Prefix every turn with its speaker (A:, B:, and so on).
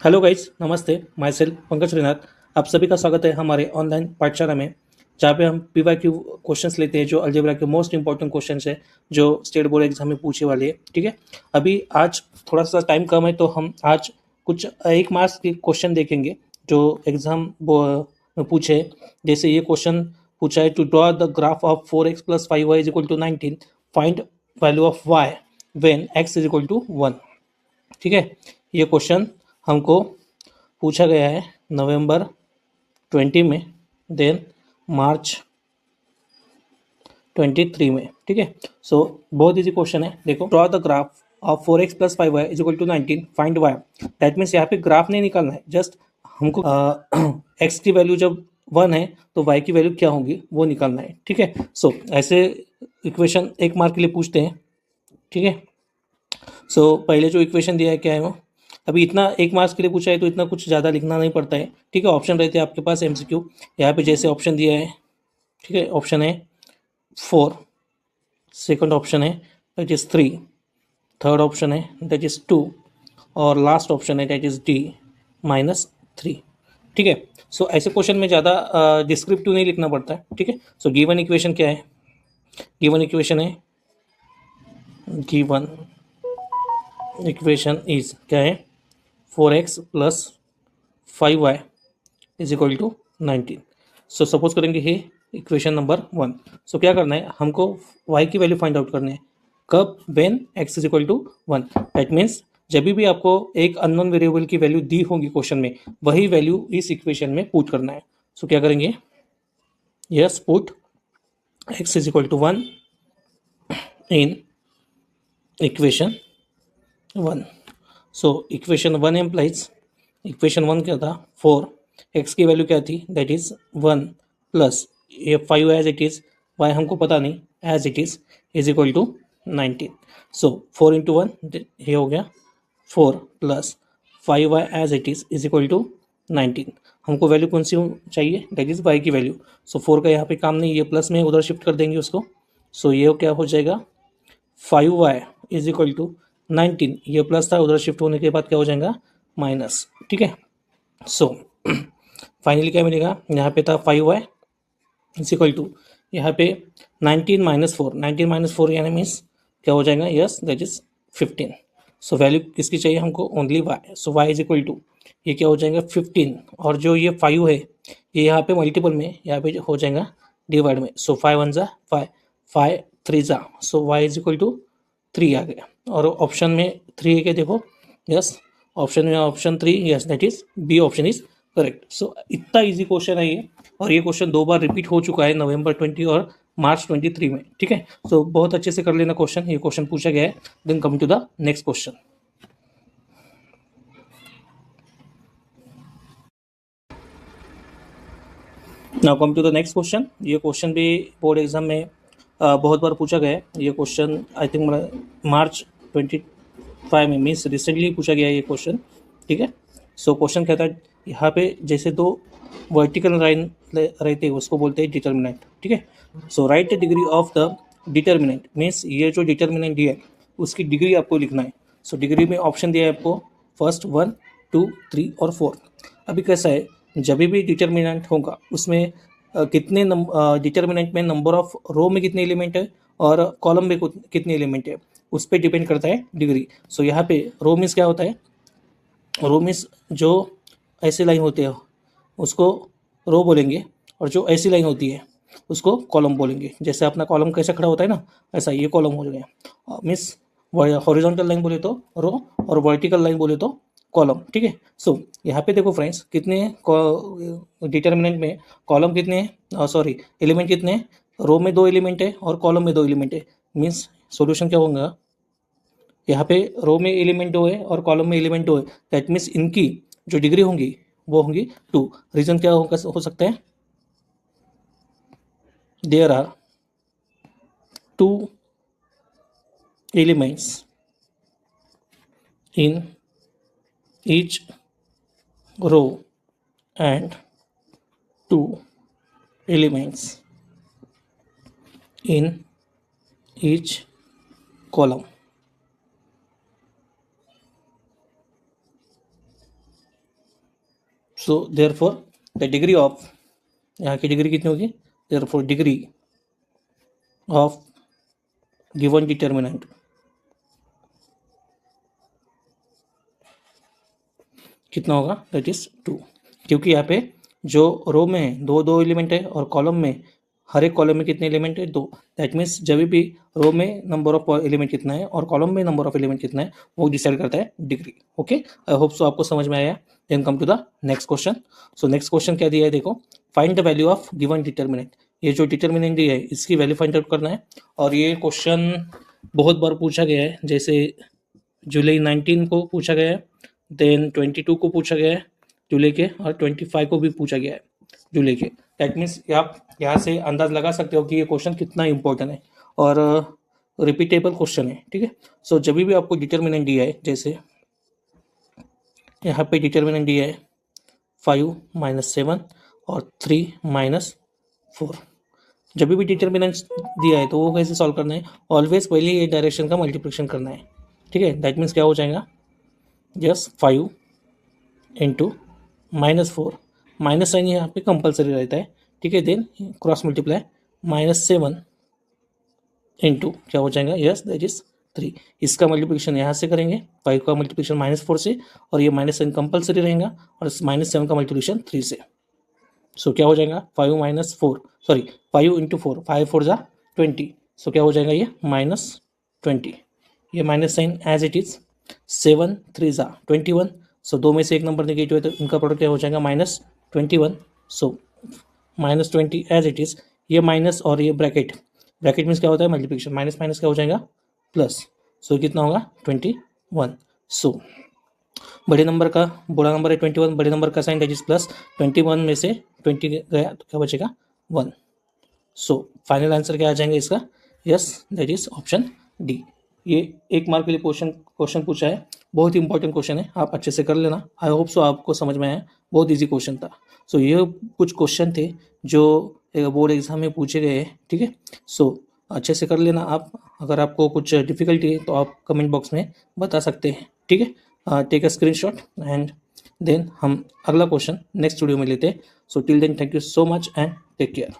A: Hello guys, नमस्ते। My self Pankaj Shrinath. आप सभी का स्वागत है हमारे ऑनलाइन पाठशाला में, जहाँ पे हम पीवाईक्यू क्वेश्चंस लेते हैं, जो अलजेब्रा के मोस्ट इंपॉर्टेंट क्वेश्चंस है, जो स्टेट बोर्ड एग्जाम में पूछे वाले हैं। ठीक है, अभी आज थोड़ा सा टाइम कम है, तो हम आज कुछ 1 मार्क्स के क्वेश्चन देखेंगे जो एग्जाम में पूछे हैं। जैसे ये क्वेश्चन पूछा है, to draw the graph of 4x + 5y is equal to 19, find value of y when x is equal to 1। ठीक है, ये क्वेश्चन हमको पूछा गया है नवंबर 20 में, देन मार्च 23 में। ठीक है, सो बहुत इजी क्वेश्चन है। देखो, draw the graph of 4x + 5y is equal to 19, find y। That means यहाँ पे ग्राफ नहीं निकालना है, जस्ट हमको x की वैल्यू जब 1 है तो y की वैल्यू क्या होगी वो निकालना है। ठीक है, सो ऐसे इक्वेशन 1 मार्क के लिए पूछते हैं। ठीक है, सो पहले जो इक्वेशन दिया है क्या है वो, अभी इतना 1 मार्क्स के लिए पूछा है तो इतना कुछ ज़्यादा लिखना नहीं पड़ता है। ठीक है, ऑप्शन रहते हैं आपके पास एमसीक्यू। यहाँ पे जैसे ऑप्शन दिया है, ठीक है, ऑप्शन है 4, सेकंड ऑप्शन है दैट इज़ 3, थर्ड ऑप्शन है दैट इज़ 2, और लास्ट ऑप्शन है दैट इज़ डी -3। ठीक है, सो ऐसे क्वेश्चन में ज़्यादा डिस्क्रिप्टिव नहीं लिखना पड़ता है। ठीक है, सो गिवन इक्वेशन क्या है, गिवन इक्वेशन है, गिवन इक्वेशन इज क्या है, 4x + 5y is equal to 19। So suppose करेंगे ये इक्वेशन नंबर 1। सो क्या करना है, हमको y की वैल्यू फाइंड आउट करनी है। कब, when x is equal to 1। That means जब भी आपको एक अननोन वेरिएबल की वैल्यू दी होगी क्वेश्चन में, वही वैल्यू इस इक्वेशन में पुट करना है। सो क्या करेंगे, yes, put x is equal to 1 in equation 1। So equation 1 implies, equation 1 क्या था, 4, x की वैल्यू क्या थी, दैट इज 1 प्लस ये 5 एज इट इज, y हमको पता नहीं, as it is equal to 19। So 4 into 1 ये हो गया 4 plus 5y as it is equal to 19। हमको वैल्यू कौन सी चाहिए, दैट इज y की वैल्यू। सो 4 का यहाँ पे काम नहीं, ये प्लस में उधर शिफ्ट कर देंगे उसको। सो ये क्या हो जाएगा, 5y इज इक्वल टू 19, ये प्लस था, उधर शिफ्ट होने के बाद क्या हो जाएगा, माइनस। ठीक है, सो फाइनली क्या मिलेगा, यहाँ पे था 5y इज इक्वल टू, यहाँ पे 19 - 4, 19 - 4 यानी मीन्स क्या हो जाएगा, yes, that is 15। So value किसकी चाहिए हमको, only y। So y is equal to, ये क्या हो जाएगा 15, और जो ये 5 है ये यहाँ पे मल्टीपल में, यहाँ पे हो जाएगा डिवाइड में। सो 5 1 ज़ा 5, 5 3 ज़ा, so y is equal to 3 आ गया। और ऑप्शन में 3 है क्या, देखो, यस, ऑप्शन में option 3, yes, that is B option is correct. So इतना इजी क्वेश्चन है ये, और ये क्वेश्चन 2 बार रिपीट हो चुका है, नवंबर 20 और मार्च 23 में। ठीक है, सो बहुत अच्छे से कर लेना क्वेश्चन, ये क्वेश्चन पूछा गया है। Then come to the next question. Now come to the next question. ये क्वेश्चन भी बोर्ड एग्जाम में बहुत बार पूछा गया है। ये क्वेश्चन आई थिंक मार्च 25 में, मीन्स रिसेंटली पूछा गया है ये क्वेश्चन। ठीक है, सो क्वेश्चन कहता है, यहाँ पे जैसे 2 वर्टिकल लाइन रहते हैं उसको बोलते हैं डिटर्मिनेंट। ठीक है, so right the degree of the determinant, means ये जो डिटर्मिनेंट दिया है उसकी डिग्री आपको लिखना है। सो डिग्री में ऑप्शन दिया है आपको, फर्स्ट 1 2 3 और 4। अभी कैसा है, जब भी डिटर्मिनेंट होगा उसमें कितने डिटर्मिनेंट में नंबर ऑफ रो में कितने एलिमेंट है और कॉलम में कितने एलिमेंट है, उस पर डिपेंड करता है डिग्री। सो यहाँ पे रो मीन्स क्या होता है, रो मीन्स जो ऐसी लाइन होती है उसको रो बोलेंगे, और जो ऐसी लाइन होती है उसको कॉलम बोलेंगे। जैसे अपना कॉलम कैसे खड़ा होता है ना, ऐसा ये कॉलम हो गया। मीन्स हॉरिजॉन्टल लाइन बोले तो रो, और वर्टिकल लाइन बोले तो कॉलम। ठीक है, सो यहाँ पे देखो फ्रेंड्स, कितने डिटर्मिनेंट में कॉलम कितने हैं, सॉरी एलिमेंट कितने हैं, रो में 2 एलिमेंट है और कॉलम में 2 एलिमेंट है। मीन्स सॉल्यूशन क्या होगा, यहाँ पे रो में एलिमेंट 2 है और कॉलम में एलिमेंट 2 है। दैट मीन्स इनकी जो डिग्री होंगी वो होंगी 2। रीजन क्या हो सकता है, there are 2 elements in each row and 2 elements in each column. So therefore the degree of, यहाँ की डिग्री कितनी होगी, therefore degree of given determinant कितना होगा, दैट इज 2, क्योंकि यहाँ पे जो रो में दो दो एलिमेंट है और कॉलम में हर एक कॉलम में कितने एलिमेंट है, 2। दैट मीन्स जब भी रो में नंबर ऑफ एलिमेंट कितना है और कॉलम में नंबर ऑफ एलिमेंट कितना है वो डिसाइड करता है degree. Okay, I hope so आपको समझ में आया। Then come to the next question. So next question क्या दिया है, देखो, find the value of given determinant. ये जो डिटर्मिनेंट दिया है इसकी वैल्यू फाइंड आउट करना है। और ये क्वेश्चन बहुत बार पूछा गया है, जैसे जुलाई 19 को पूछा गया है, देन 22 को पूछा गया है जुलाई के, और 25 को भी पूछा गया है जुलाई के। दैट मीन्स आप यहाँ से अंदाज लगा सकते हो कि ये क्वेश्चन कितना इंपॉर्टेंट है और रिपीटेबल क्वेश्चन है। ठीक है, सो जब भी आपको डिटर्मिनेंट दिया है, जैसे यहाँ पे डिटर्मिनेंट दिया है 5 - 7 और 3 - 4, जब भी डिटर्मिनेंट दिया है तो वो कैसे सॉल्व करना है, ऑलवेज पहले ये डायरेक्शन का मल्टीप्लिकेशन करना है। ठीक है, दैट मीन्स क्या हो जाएगा, जस्ट 5 इंटू -4, माइनस साइन यहाँ पे कंपलसरी रहता है। ठीक है, देन क्रॉस मल्टीप्लाई -7 इंटू क्या हो जाएगा, यस दैट इज 3। इसका मल्टीप्लिकेशन यहाँ से करेंगे, 5 का मल्टीप्लिकेशन -4 से, और ये माइनस साइन कंपलसरी रहेगा, और -7 का मल्टीप्लिकेशन 3 से। सो क्या हो जाएगा, 5 इंटू 4, 5 4 जा 20। सो क्या हो जाएगा ये -20, ये minus sign as it is, 7 3 जा 21। सो दो में से एक नंबर नेगेटिव है तो इनका प्रोडक्ट क्या हो जाएगा, -21। सो -20 एज इट इज, ये माइनस और ये ब्रैकेट, ब्रैकेट मीन्स क्या होता है मल्टीप्लिकेशन, माइनस माइनस क्या हो जाएगा प्लस। सो कितना होगा 21। सो बड़े नंबर का बड़ा नंबर है 21, बड़े नंबर का साइन दैट इज प्लस, 21 में से 20 गया तो क्या बचेगा 1। सो फाइनल आंसर क्या आ जाएंगे इसका, yes that is option D. ये 1 मार्क के लिए क्वेश्चन पूछा है, बहुत इंपॉर्टेंट क्वेश्चन है, आप अच्छे से कर लेना। आई होप सो आपको समझ में आया, बहुत इजी क्वेश्चन था। सो ये कुछ क्वेश्चन थे जो बोर्ड एग्जाम में पूछे गए हैं। ठीक है, सो अच्छे से कर लेना आप। अगर आपको कुछ डिफिकल्टी है तो आप कमेंट बॉक्स में बता सकते हैं। ठीक है, take a screenshot and then हम अगला क्वेश्चन नेक्स्ट वीडियो में लेते हैं। So till then thank you so much and take care.